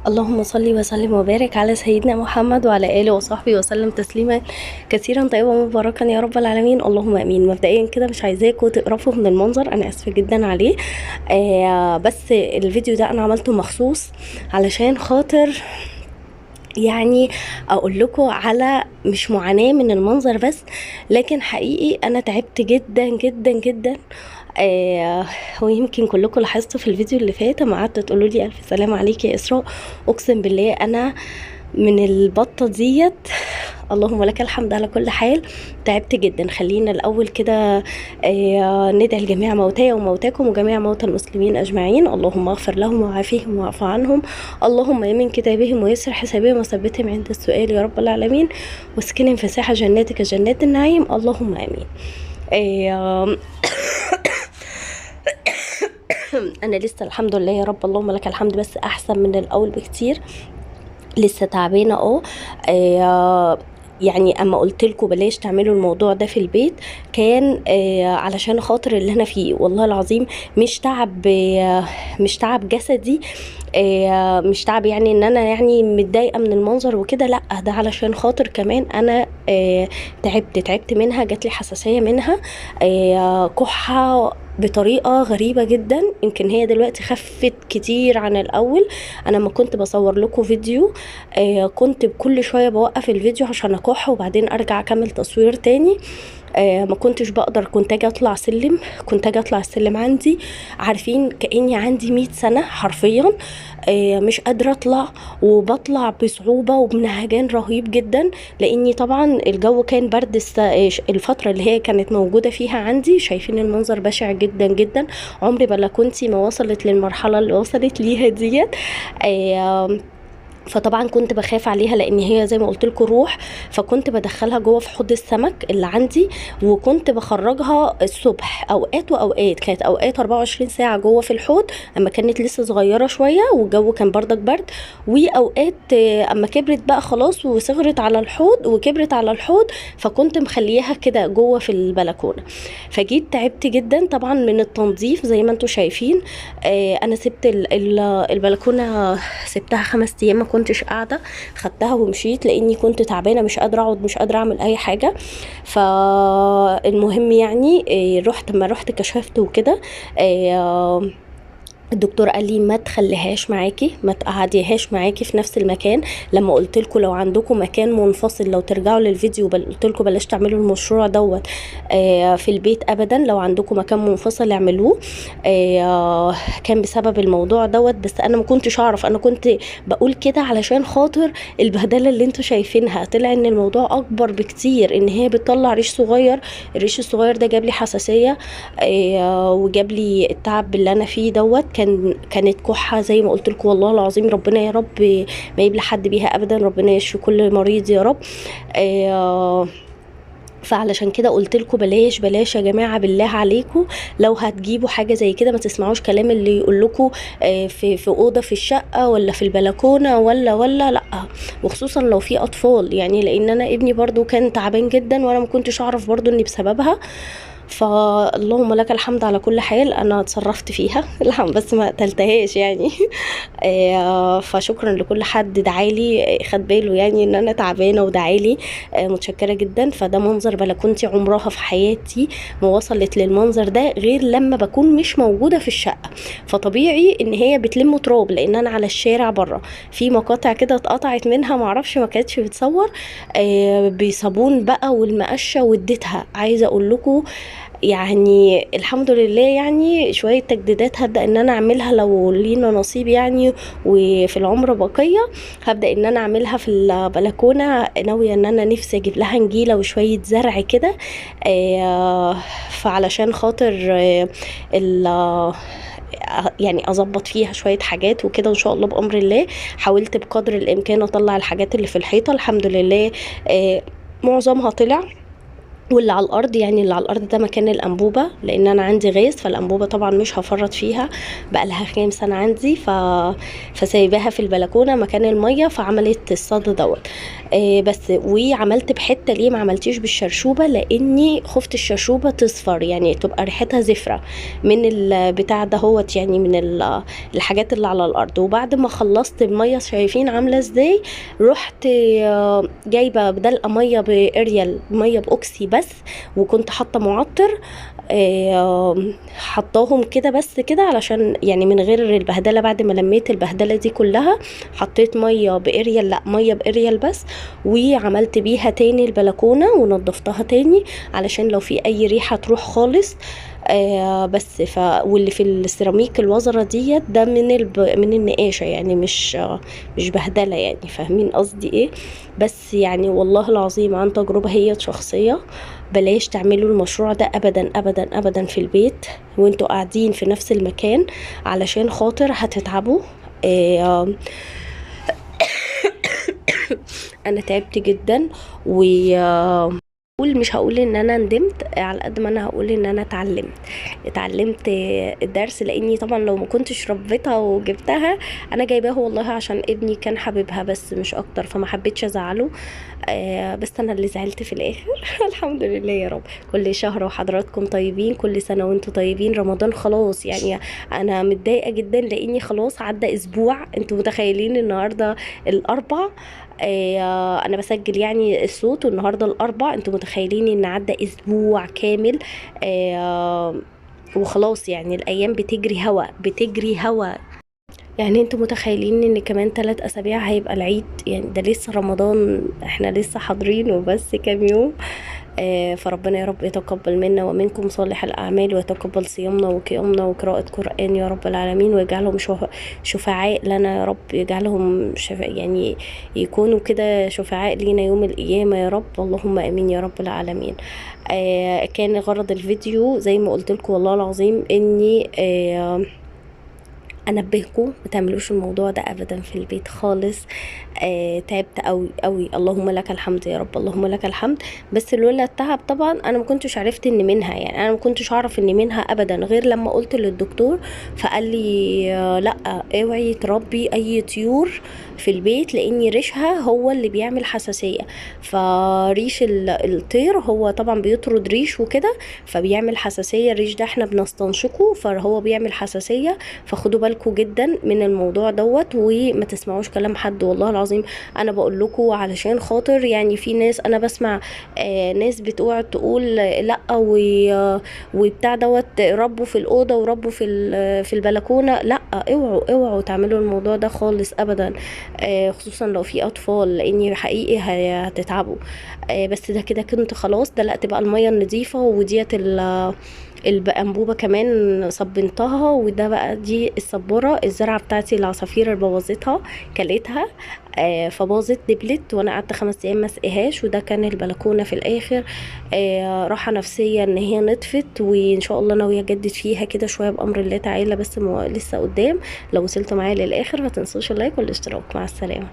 اللهم صل وسلم وبارك على سيدنا محمد وعلى آله وصحبه وسلم تسليما كثيرا طيبا مباركا يا رب العالمين، اللهم امين. مبدئيا كده مش عايزاكم تقرفوا من المنظر، انا اسفه جدا عليه. بس الفيديو ده انا عملته مخصوص علشان خاطر يعني اقول لكم على مش معاناة من المنظر بس، لكن حقيقي انا تعبت جدا جدا جدا. آه ويمكن كلكم لاحظتوا في الفيديو اللي فات ما قعدتوا تقولوا لي الف سلام عليكي يا اسراء. اقسم بالله انا من البطه ديت. اللهم لك الحمد على كل حال. تعبت جدا. خلينا الاول كده ندعي لجميع موتاي وموتاكم وجميع موتى المسلمين اجمعين، اللهم اغفر لهم وعافيهم واعف عنهم، اللهم يمن كتابهم ويسر حسابهم وثبتهم عند السؤال يا رب العالمين، واسكنهم فساح جناتك جنات النعيم، اللهم امين. آه انا لسه الحمد لله يا رب، اللهم لك الحمد، بس احسن من الاول بكتير. لسه تعبانه يعني اما قلت لكم بلاش تعملوا الموضوع ده في البيت كان علشان خاطر اللي انا فيه، والله العظيم مش تعب مش تعب جسدي، مش تعب يعني ان انا يعني متضايقه من المنظر وكده، لا ده علشان خاطر كمان انا تعبت منها، جات لي حساسيه منها، كحه بطريقه غريبه جدا. يمكن هي دلوقتي خفت كتير عن الاول. انا لما كنت بصور لكم فيديو كنت كل شويه بوقف الفيديو عشان اكح وبعدين ارجع اكمل تصوير تاني. ما كنتش بقدر، كنت اجي اطلع سلم، كنت اجي اطلع السلم عندي عارفين كاني عندي 100 سنه حرفيا. مش قادره اطلع، وبطلع بصعوبه وبنهجان رهيب جدا، لاني طبعا الجو كان برد الفتره اللي هي كانت موجوده فيها عندي. شايفين المنظر بشع جدا جدا. عمري بلكونتي ما وصلت للمرحله اللي وصلت ليها ديت. فطبعا كنت بخاف عليها لان هي زي ما قلت لكم روح، فكنت بدخلها جوه في حوض السمك اللي عندي، وكنت بخرجها الصبح اوقات واوقات. كانت اوقات 24 ساعه جوه في الحوض اما كانت لسه صغيره شويه والجو كان بردك برد، واوقات اما كبرت بقى خلاص وصغرت على الحوض وكبرت على الحوض فكنت مخليها كده جوه في البلكونه. فجيت تعبت جدا طبعا من التنظيف زي ما انتم شايفين. انا سبت البلكونه، سبتها 5 ايام ما كنتش قاعده، خدتها ومشيت لاني كنت تعبانه، مش قادره اقعد، مش قادره اعمل اي حاجه. فالمهم يعني رحت كشفت وكده. الدكتور قال لي ما تخليهاش معاكي، ما تقعديهاش معاكي في نفس المكان. لما قلت لكم لو عندكم مكان منفصل، لو ترجعوا للفيديو قلت لكم بلاش تعملوا المشروع دوت في البيت ابدا، لو عندكم مكان منفصل اعملوه. كان بسبب الموضوع دوت، بس انا ما كنتش اعرف، انا كنت بقول كده علشان خاطر البهدله اللي انتوا شايفينها. طلع ان الموضوع اكبر بكتير، ان هي بتطلع ريش صغير. الريش الصغير ده جاب لي حساسيه وجاب لي التعب اللي انا فيه دوت. كانت كحه زي ما قلت لكم، والله العظيم ربنا يا رب ما يبلى حد بيها ابدا، ربنا يشفي كل مريض يا رب. فعلشان كده قلت لكم بلاش يا جماعه، بالله عليكم لو هتجيبوا حاجه زي كده ما تسمعوش كلام اللي يقول لكم في اوضه في الشقه ولا في البلكونه ولا لا، وخصوصا لو في اطفال يعني، لان انا ابني برضو كان تعبان جدا وانا ما كنتش اعرف برضو اني بسببها. فاللهم لك الحمد على كل حال، انا اتصرفت فيها الحمد، بس ما قتلتهاش يعني. فشكرا لكل حد دعالي خد باله يعني ان انا تعبانه ودعالي، متشكره جدا. فده منظر بلكونتي، عمرها في حياتي ما وصلت للمنظر ده غير لما بكون مش موجوده في الشقه. فطبيعي ان هي بتلم تراب لان انا على الشارع بره، في مقاطع كده اتقطعت منها معرفش، ما كانتش بتصور بصابون بقى والمقشه واديتها. عايزه اقول لكم يعني الحمد لله، يعني شوية تجديدات هبدأ ان انا اعملها لو لينا نصيب يعني، وفي العمر بقية هبدأ ان انا اعملها في البلكونة. ناوية ان انا نفسي اجيب لها نجيلة وشوية زرع كده، فعلشان خاطر يعني اظبط فيها شويه حاجات وكده ان شاء الله بامر الله. حاولت بقدر الامكان اطلع الحاجات اللي في الحيطه، الحمد لله معظمها طلع. واللي على الارض، يعني اللي على الارض ده مكان الانبوبه، لان انا عندي غاز، فالانبوبه طبعا مش هفرط فيها، بقى لها كام سنه عندي، فسايباها في البلكونه مكان الميه، فعملت الصدى دوت. بس وعملت بحته، ليه ما عملتيش بالشرشوبه؟ لاني خفت الشرشوبه تصفر، يعني تبقى ريحتها زفره من البتاع دهوت، يعني من الحاجات اللي على الارض. وبعد ما خلصت الميه، شايفين عامله ازاي، رحت جايبه بدل ميه باريال، ميه باوكسي بس، وكنت حاطه معطر، حطاهم كده بس كده علشان يعني من غير البهدله. بعد ما لميت البهدله دي كلها، حطيت ميه باريال، لا ميه باريال بس، وعملت بيها تاني البلكونه ونضفتها تاني علشان لو في اي ريحه تروح خالص. بس واللي في السيراميك الوزرة ديت ده من النقاشة، يعني مش بهدلة، يعني فاهمين قصدي ايه؟ بس يعني والله العظيم عن تجربة هي شخصية، بلاش تعملوا المشروع ده ابدا ابدا ابدا في البيت وانتوا قاعدين في نفس المكان، علشان خاطر هتتعبوا. آه، انا تعبت جدا، و مش هقول ان انا ندمت على قد ما انا هقول ان انا اتعلمت الدرس، لاني طبعا لو ما كنتش ربيتها وجبتها، انا جايباها والله عشان ابني كان حاببها بس مش اكتر، فما حبيتش ازعله. بس انا اللي زعلت في الاخر. الحمد لله يا رب. كل شهر وحضراتكم طيبين، كل سنة وانتم طيبين. رمضان خلاص، يعني انا متضايقة جدا لاني خلاص عدى اسبوع. انتوا متخيلين النهاردة الاربع، انا بسجل يعني الصوت، والنهارده الاربع، انتوا متخيلين ان عدى اسبوع كامل. وخلاص يعني الايام بتجري هوا بتجري هوا. يعني انتوا متخيلين ان كمان 3 اسابيع هيبقى العيد؟ يعني ده لسه رمضان، احنا لسه حاضرين وبس كام يوم. فربنا يا رب يتقبل منا ومنكم صالح الأعمال، ويتقبل صيامنا وقيامنا وقراءة قرآن يا رب العالمين، ويجعلهم شفعاء لنا يا رب، يجعلهم يعني يكونوا كده شفعاء لينا يوم القيامة يا رب، اللهم آمين يا رب العالمين. كان غرض الفيديو زي ما قلت لكم والله العظيم اني انبهكم ما تعملوش الموضوع ده ابدا في البيت خالص. تعبت قوي قوي، اللهم لك الحمد يا رب، اللهم لك الحمد. بس لولا التعب طبعا انا ما كنتش عرفت ان منها، يعني انا ما كنتش اعرف ان منها ابدا غير لما قلت للدكتور، فقال لي لا اوعي تربي اي طيور في البيت، لان ريشها هو اللي بيعمل حساسية. فريش الطير هو طبعا بيطرد ريش وكده، فبيعمل حساسية. الريش ده احنا بنستنشقه، فهو بيعمل حساسية. فخدوا بالكم جدا من الموضوع دوت، وما تسمعوش كلام حد والله العظيم. انا بقول لكم علشان خاطر يعني في ناس انا بسمع ناس بتقعد تقول لا وبتاع دوت، ربوا في الاوضه وربوا في البلكونه. لا، اوعوا اوعوا تعملوا الموضوع ده خالص ابدا، خصوصا لو في اطفال، لاني حقيقي هتتعبوا. بس ده كده كنت خلاص دلقت بقى الميه النظيفه، وديت الانبوبه كمان صبنتها، وده بقى دي السبوره الزرعه بتاعتي العصافير اللي بوظتها كلتها، فباظت دبلت، وانا قعدت 5 ايام ما اسقيهاش. وده كان البلكونه في الاخر راحه نفسيه ان هي نطفت، وان شاء الله ناويه اجدد فيها كده شويه بامر الله تعالى، بس لسه قدام. لو وصلتوا معايا للاخر ما تنسوش اللايك والاشتراك. مع السلامه.